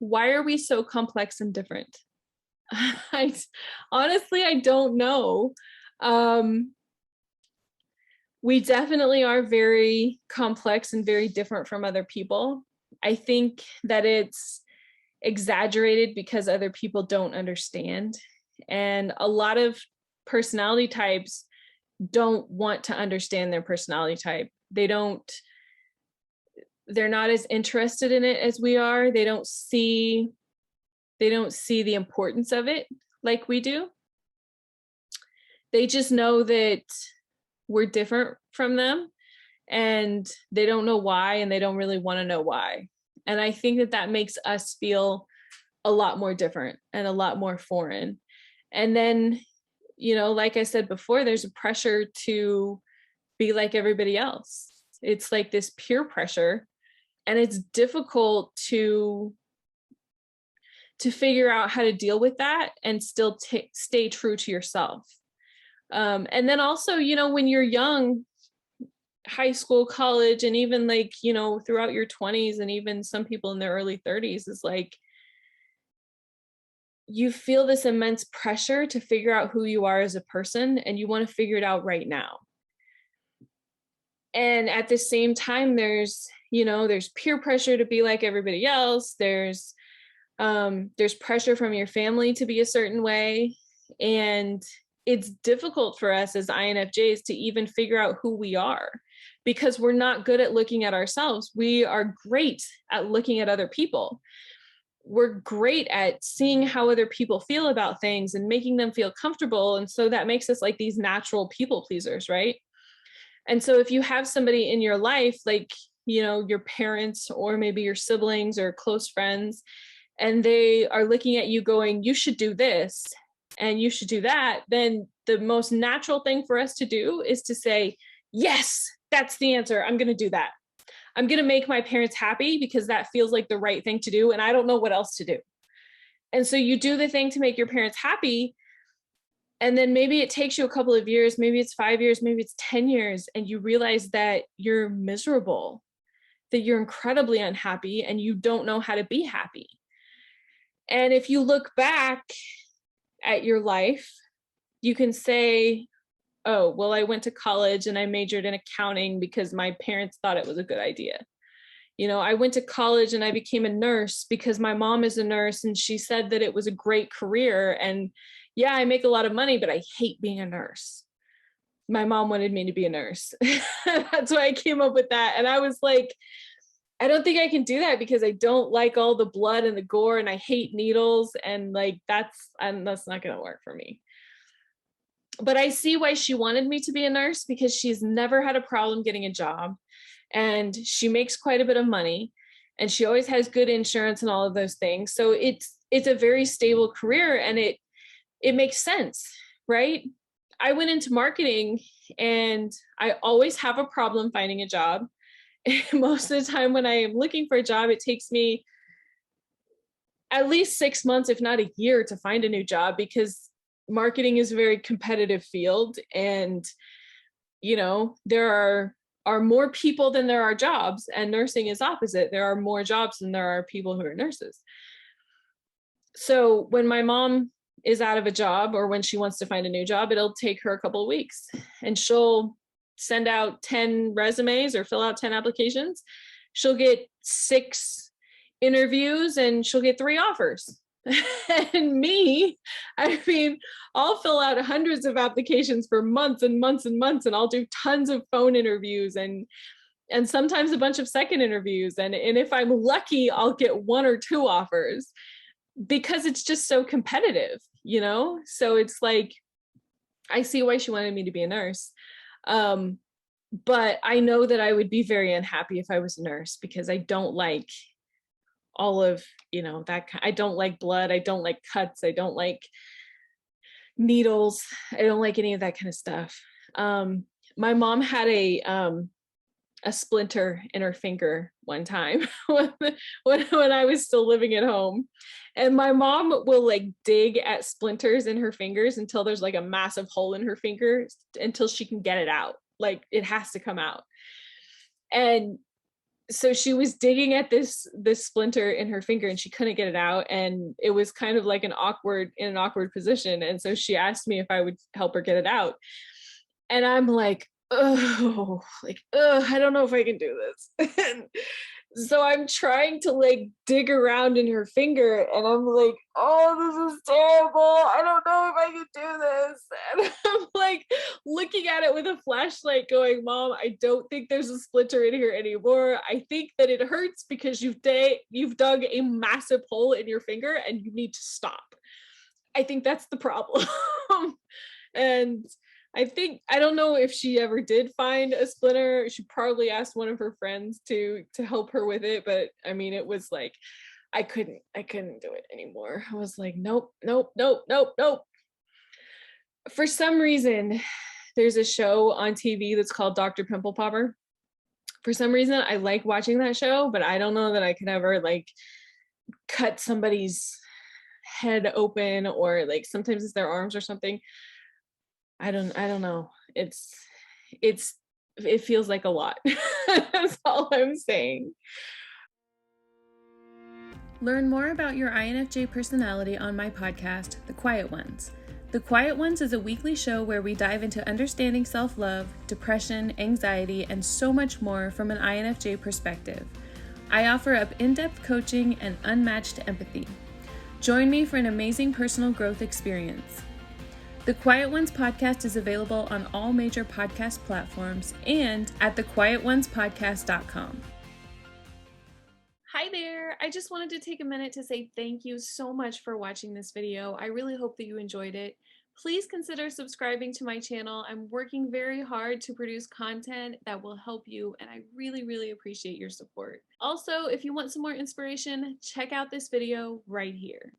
Why are we so complex and different? I don't know. We definitely are very complex and very different from other people. I think that it's exaggerated because other people don't understand. And a lot of personality types don't want to understand their personality type. They're not as interested in it as we are. They don't see the importance of it like we do. They just know that we're different from them, and they don't know why, and they don't really want to know why. And I think that that makes us feel a lot more different and a lot more foreign. And then, like I said before, there's a pressure to be like everybody else. It's like this peer pressure, and it's difficult to figure out how to deal with that and still stay true to yourself. And then also, when you're young, high school, college, and even throughout your 20s, and even some people in their early 30s, is like you feel this immense pressure to figure out who you are as a person, and you want to figure it out right now. And at the same time, there's peer pressure to be like everybody else. There's pressure from your family to be a certain way. And it's difficult for us as INFJs to even figure out who we are, because we're not good at looking at ourselves. We are great at looking at other people. We're great at seeing how other people feel about things and making them feel comfortable. And so that makes us like these natural people pleasers, right? And so if you have somebody in your life, like, your parents or maybe your siblings or close friends, and they are looking at you going, you should do this and you should do that, then the most natural thing for us to do is to say, yes, that's the answer. I'm going to do that. I'm going to make my parents happy because that feels like the right thing to do, and I don't know what else to do. And so you do the thing to make your parents happy, and then maybe it takes you a couple of years, maybe it's 5 years, maybe it's 10 years, and you realize that you're miserable, that you're incredibly unhappy, and you don't know how to be happy. And if you look back at your life, you can say, oh, well, I went to college and I majored in accounting because my parents thought it was a good idea. I went to college and I became a nurse because my mom is a nurse and she said that it was a great career. And yeah, I make a lot of money, but I hate being a nurse. My mom wanted me to be a nurse. That's why I came up with that. And I was like, I don't think I can do that because I don't like all the blood and the gore, and I hate needles, and that's not going to work for me. But I see why she wanted me to be a nurse, because she's never had a problem getting a job, and she makes quite a bit of money, and she always has good insurance and all of those things. So it's a very stable career, and it makes sense, right? I went into marketing and I always have a problem finding a job. Most of the time when I am looking for a job, it takes me at least 6 months, if not a year, to find a new job, because marketing is a very competitive field. And, there are more people than there are jobs, and nursing is opposite. There are more jobs than there are people who are nurses. So when my mom is out of a job, or when she wants to find a new job, it'll take her a couple of weeks, and she'll send out 10 resumes or fill out 10 applications. She'll get 6 interviews and she'll get 3 offers. And me, I'll fill out hundreds of applications for months and months and months, and I'll do tons of phone interviews and sometimes a bunch of second interviews. And if I'm lucky, I'll get 1 or 2 offers, because it's just so competitive, So it's like, I see why she wanted me to be a nurse. But I know that I would be very unhappy if I was a nurse, because I don't like all of, that. I don't like blood. I don't like cuts. I don't like needles. I don't like any of that kind of stuff. My mom had a splinter in her finger one time when I was still living at home. And my mom will dig at splinters in her fingers until there's a massive hole in her finger, until she can get it out. It has to come out. And so she was digging at this splinter in her finger and she couldn't get it out, and it was kind of like an awkward position, and so she asked me if I would help her get it out, and I'm like, oh, like, I don't know if I can do this. And so I'm trying to like dig around in her finger, and I'm like, oh, this is terrible. I don't know if I can do this. And I'm like looking at it with a flashlight going, Mom, I don't think there's a splinter in here anymore. I think that it hurts because you've dug a massive hole in your finger and you need to stop. I think that's the problem. And I don't know if she ever did find a splinter. She probably asked one of her friends to help her with it, but I mean, it was like I couldn't do it anymore. I was like, nope, nope, nope, nope, nope. For some reason, there's a show on TV that's called Dr. Pimple Popper. For some reason, I like watching that show, but I don't know that I could ever like cut somebody's head open, or like sometimes it's their arms or something. I don't know. It feels like a lot. That's all I'm saying. Learn more about your INFJ personality on my podcast, The Quiet Ones. The Quiet Ones is a weekly show where we dive into understanding self-love, depression, anxiety, and so much more from an INFJ perspective. I offer up in-depth coaching and unmatched empathy. Join me for an amazing personal growth experience. The Quiet Ones podcast is available on all major podcast platforms and at thequietonespodcast.com. Hi there! I just wanted to take a minute to say thank you so much for watching this video. I really hope that you enjoyed it. Please consider subscribing to my channel. I'm working very hard to produce content that will help you, and I really, really appreciate your support. Also, if you want some more inspiration, check out this video right here.